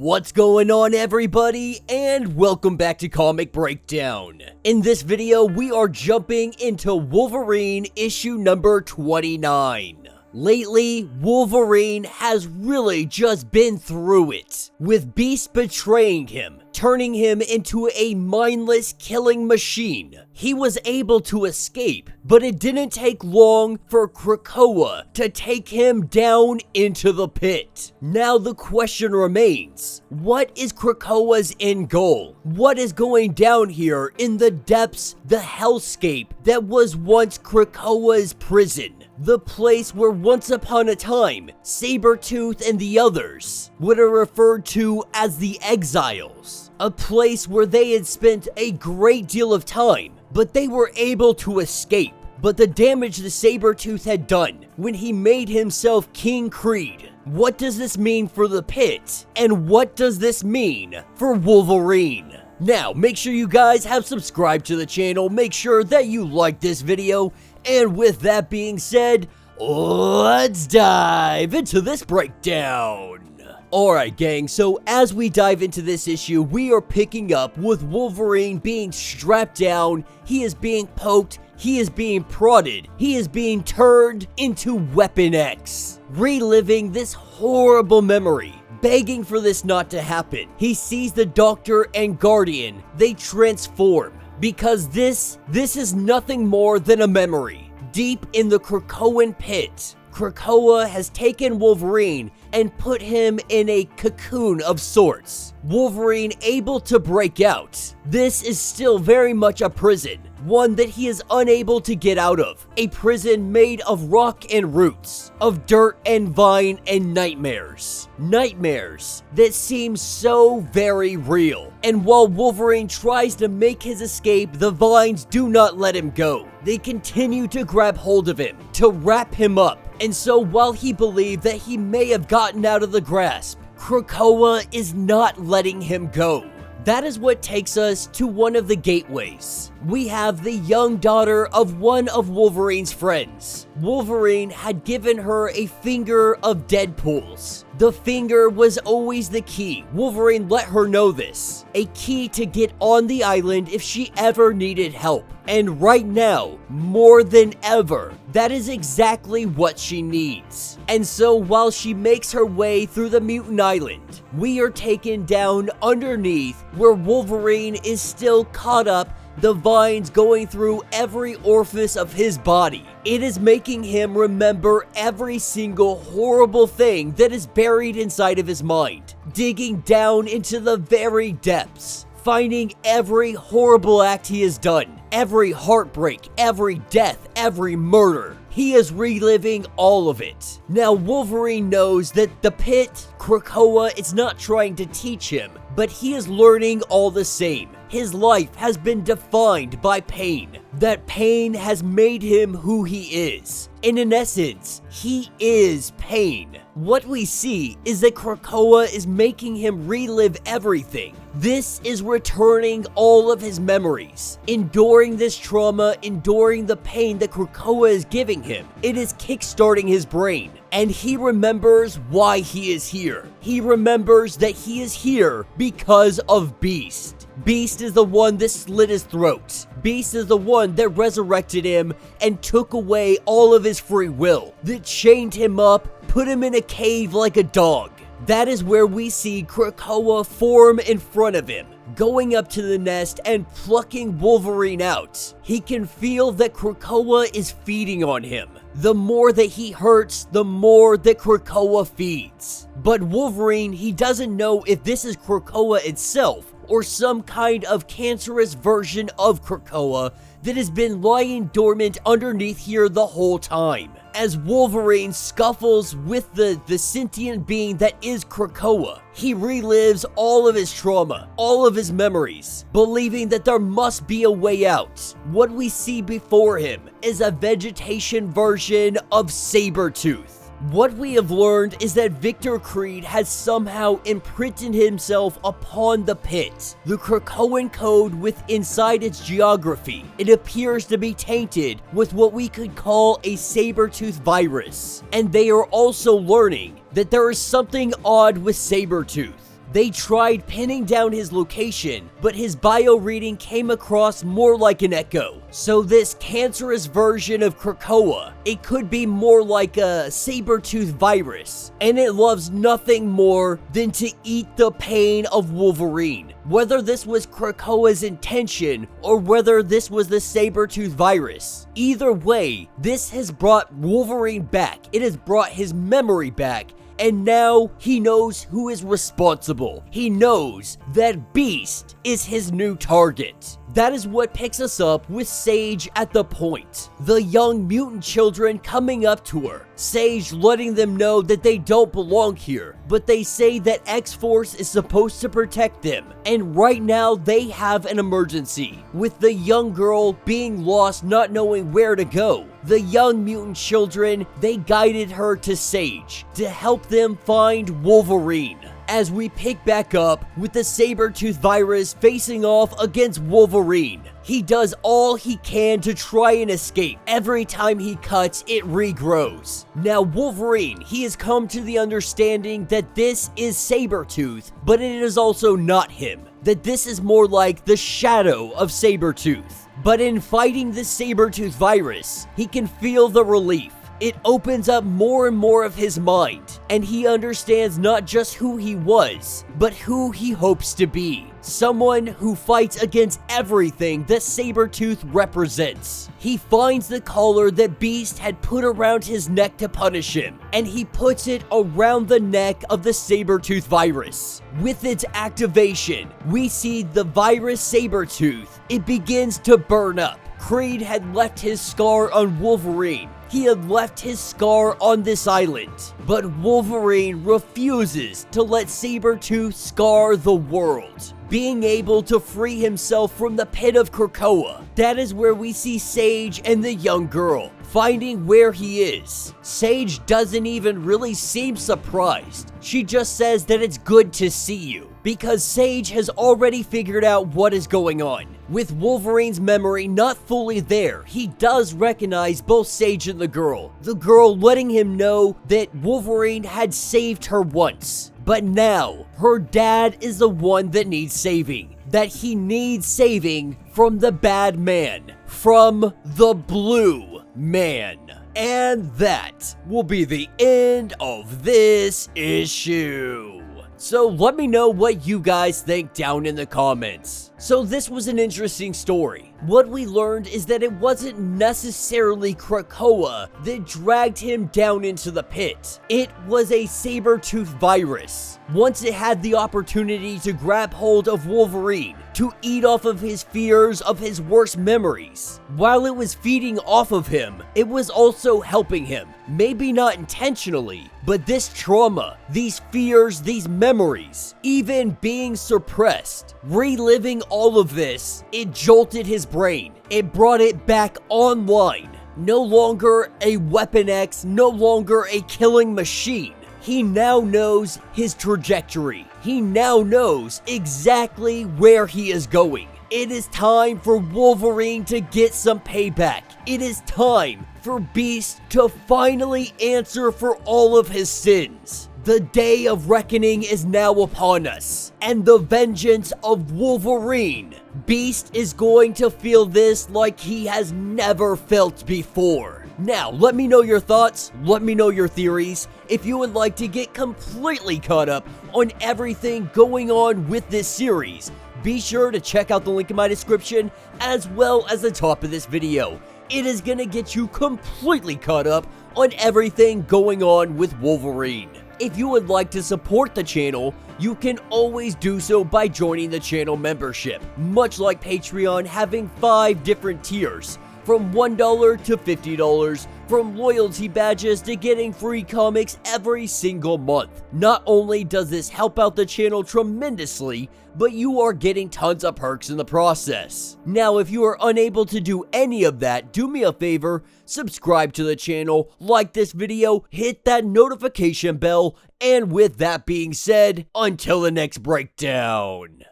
What's going on, everybody, and welcome back to Comic Breakdown. In this video, we are jumping into Wolverine issue number 29. Lately, Wolverine has really just been through it, with Beast betraying him, turning him into a mindless killing machine. He was able to escape, but it didn't take long for Krakoa to take him down into the pit. Now the question remains, what is Krakoa's end goal? What is going down here in the depths, the hellscape that was once Krakoa's prison? The place where once upon a time, Sabretooth and the others would have referred to as the Exiles. A place where they had spent a great deal of time, but they were able to escape. But the damage the Sabretooth had done when he made himself King Creed. What does this mean for the pit? And what does this mean for Wolverine? Now, make sure you guys have subscribed to the channel, make sure that you like this video, and with that being said, let's dive into this breakdown. Alright gang, so as we dive into this issue, we are picking up with Wolverine being strapped down, he is being poked, he is being prodded, he is being turned into Weapon X, reliving this horrible memory, begging for this not to happen. He sees the Doctor and Guardian, they transform, because this is nothing more than a memory. Deep in the Krakoan pit, Krakoa has taken Wolverine and put him in a cocoon of sorts. Wolverine able to break out. This is still very much a prison, one that he is unable to get out of. A prison made of rock and roots, of dirt and vine and nightmares. Nightmares that seem so very real. And while Wolverine tries to make his escape, the vines do not let him go. They continue to grab hold of him, to wrap him up. And so while he believed that he may have gotten out of the grasp, Krakoa is not letting him go. That is what takes us to one of the gateways. We have the young daughter of one of Wolverine's friends. Wolverine had given her a finger of Deadpool's. The finger was always the key. Wolverine let her know this. A key to get on the island if she ever needed help. And right now, more than ever, that is exactly what she needs. And so while she makes her way through the mutant island, we are taken down underneath where Wolverine is still caught up, the vines going through every orifice of his body. It is making him remember every single horrible thing that is buried inside of his mind, digging down into the very depths, finding every horrible act he has done, every heartbreak, every death, every murder. He is reliving all of it. Now Wolverine knows that the pit, Krakoa, is not trying to teach him, but he is learning all the same. His life has been defined by pain. That pain has made him who he is. And in essence, he is pain. What we see is that Krakoa is making him relive everything. This is returning all of his memories. Enduring this trauma, enduring the pain that Krakoa is giving him, it is kickstarting his brain. And he remembers why he is here. He remembers that he is here because of Beast. Beast is the one that slit his throat. Beast is the one that resurrected him and took away all of his free will, that chained him up, put him in a cave like a dog. That is where we see Krakoa form in front of him, going up to the nest and plucking Wolverine out. He can feel that Krakoa is feeding on him. The more that he hurts, the more that Krakoa feeds. But Wolverine, he doesn't know if this is Krakoa itself or some kind of cancerous version of Krakoa that has been lying dormant underneath here the whole time. As Wolverine scuffles with the sentient being that is Krakoa, he relives all of his trauma, all of his memories, believing that there must be a way out. What we see before him is a vegetation version of Sabretooth. What we have learned is that Victor Creed has somehow imprinted himself upon the pit. The Krakoan code inside its geography, it appears to be tainted with what we could call a Sabretooth virus. And they are also learning that there is something odd with Sabretooth. They tried pinning down his location, but his bio reading came across more like an echo. So this cancerous version of Krakoa, it could be more like a saber-tooth virus, and it loves nothing more than to eat the pain of Wolverine. Whether this was Krakoa's intention or whether this was the saber-tooth virus, either way, this has brought Wolverine back. It has brought his memory back. And now he knows who is responsible. He knows that Beast is his new target. That is what picks us up with Sage at the point. The young mutant children coming up to her. Sage letting them know that they don't belong here, but they say that X-Force is supposed to protect them. And right now they have an emergency, with the young girl being lost, not knowing where to go. The young mutant children, they guided her to Sage to help them find Wolverine. As we pick back up with the saber-tooth virus facing off against Wolverine. He does all he can to try and escape. Every time he cuts, it regrows. Now Wolverine, he has come to the understanding that this is Sabretooth, but it is also not him. That this is more like the shadow of Sabretooth. But in fighting the saber-tooth virus, he can feel the relief. It opens up more and more of his mind, and he understands not just who he was, but who he hopes to be. Someone who fights against everything that Sabretooth represents. He finds the collar that Beast had put around his neck to punish him, and he puts it around the neck of the Sabretooth virus. With its activation, we see the virus Sabretooth. It begins to burn up. Creed had left his scar on Wolverine. He had left his scar on this island, but Wolverine refuses to let Sabretooth scar the world. Being able to free himself from the pit of Krakoa. That is where we see Sage and the young girl finding where he is. Sage doesn't even really seem surprised. She just says that it's good to see you, because Sage has already figured out what is going on. With Wolverine's memory not fully there, he does recognize both Sage and the girl letting him know that Wolverine had saved her once. But now, her dad is the one that needs saving. That he needs saving from the bad man. From the blue man. And that will be the end of this issue. So let me know what you guys think down in the comments. So this was an interesting story. What we learned is that it wasn't necessarily Krakoa that dragged him down into the pit. It was a saber-tooth virus. Once it had the opportunity to grab hold of Wolverine, to eat off of his fears of his worst memories. While it was feeding off of him, it was also helping him. Maybe not intentionally, but this trauma, these fears, these memories, even being suppressed, reliving all of this, it jolted his brain. It brought it back online. No longer a Weapon X, no longer a killing machine. He now knows his trajectory. He now knows exactly where he is going. It is time for Wolverine to get some payback. It is time for Beast to finally answer for all of his sins. The day of reckoning is now upon us, and the vengeance of Wolverine. Beast is going to feel this like he has never felt before. Now, let me know your thoughts, let me know your theories. If you would like to get completely caught up on everything going on with this series, be sure to check out the link in my description as well as the top of this video. It is gonna get you completely caught up on everything going on with Wolverine. If you would like to support the channel, you can always do so by joining the channel membership. Much like Patreon having 5 different tiers, from $1 to $50, from loyalty badges to getting free comics every single month. Not only does this help out the channel tremendously, but you are getting tons of perks in the process. Now, if you are unable to do any of that, do me a favor, subscribe to the channel, like this video, hit that notification bell, and with that being said, until the next breakdown.